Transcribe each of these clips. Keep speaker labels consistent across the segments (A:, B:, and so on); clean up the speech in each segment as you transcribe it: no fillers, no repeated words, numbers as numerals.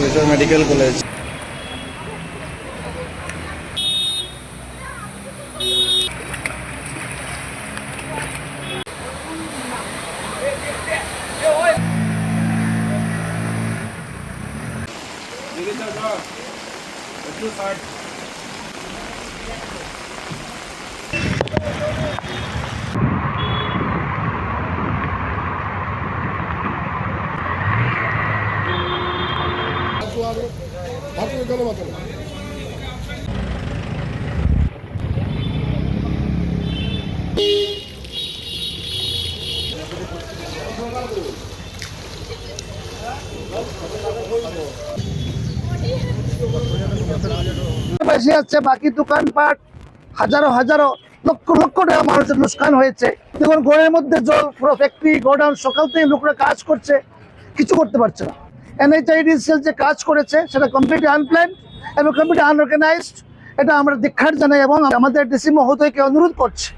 A: Silchar medical college.
B: বেশি আছে, বাকি দোকানপাট হাজারো হাজারো লক্ষ লক্ষ টাকা মানুষের লোকসান হয়েছে। দেখুন ঘরের মধ্যে জল, পুরো ফ্যাক্টরি গোডাউন, সকাল থেকে লোকরা কাজ করছে, কিছু করতে পারছে না। NHIDCL যে কাজ করেছে সেটা কমপ্লিটলি আনপ্ল্যান এবং কমপ্লিটলি আনঅর্গানাইজড। এটা আমরা ধিক্কার জানাই এবং আমাদের ডিসি মহোদয়কে অনুরোধ করছি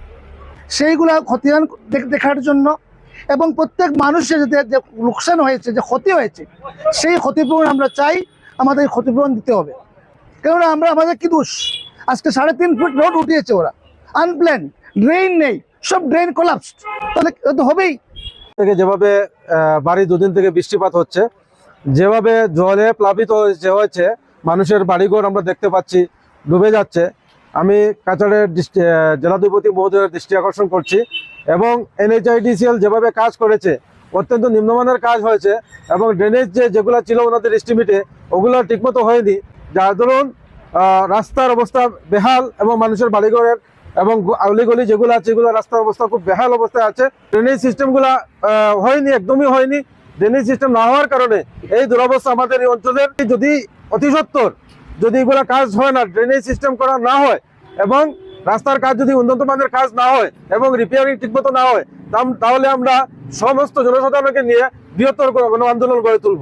B: সেইগুলা খতিয়ান দেখার জন্য এবং প্রত্যেক মানুষের যে লোকসান হয়েছে, যে ক্ষতি হয়েছে, সেই ক্ষতিপূরণ আমরা চাই, আমাদের ক্ষতিপূরণ দিতে হবে। কেননা আমাদের কি দোষ? আজকে 3.5 ফুট রোড উঠিয়েছে ওরা, আনপ্ল্যান, ড্রেন নেই, সব ড্রেন কোলাপসড, তাহলে তো হবেই।
C: থেকে যেভাবে বাড়ি দুদিন থেকে বৃষ্টিপাত হচ্ছে, যেভাবে জলে প্লাবিত হয়েছে মানুষের বাড়িঘর আমরা দেখতে পাচ্ছি ডুবে যাচ্ছে। আমি কাছাড়ের জেলাধিপতি মহোদয়ের দৃষ্টি আকর্ষণ করছি এবং NHIDCL যেভাবে কাজ করেছে অত্যন্ত নিম্নমানের কাজ হয়েছে এবং ড্রেনেজ যেগুলো ছিল ওনাদের এস্টিমেটে ওগুলো ঠিকমতো হয়নি, যার দরুন রাস্তার অবস্থা বেহাল এবং মানুষের বাড়িঘরের এবং অলিগলি যেগুলো আছে এগুলো রাস্তার অবস্থা খুব বেহাল অবস্থায় আছে। ড্রেনেজ সিস্টেমগুলো হয়নি, একদমই হয়নি। ড্রেনেজ সিস্টেম না হওয়ার কারণে এই দুরবস্থা আমাদের এই অঞ্চলের। যদি অতি সত্বর যদি এগুলো কাজ হয় না, ড্রেনেজ সিস্টেম করা না হয় এবং রাস্তার কাজ যদি উন্নত মানের কাজ না হয় এবং রিপেয়ারিং ঠিকমতো না হয়, তাহলে আমরা সমস্ত জনসাধারণকে নিয়ে বৃহত্তর গণ আন্দোলন গড়ে তুলব।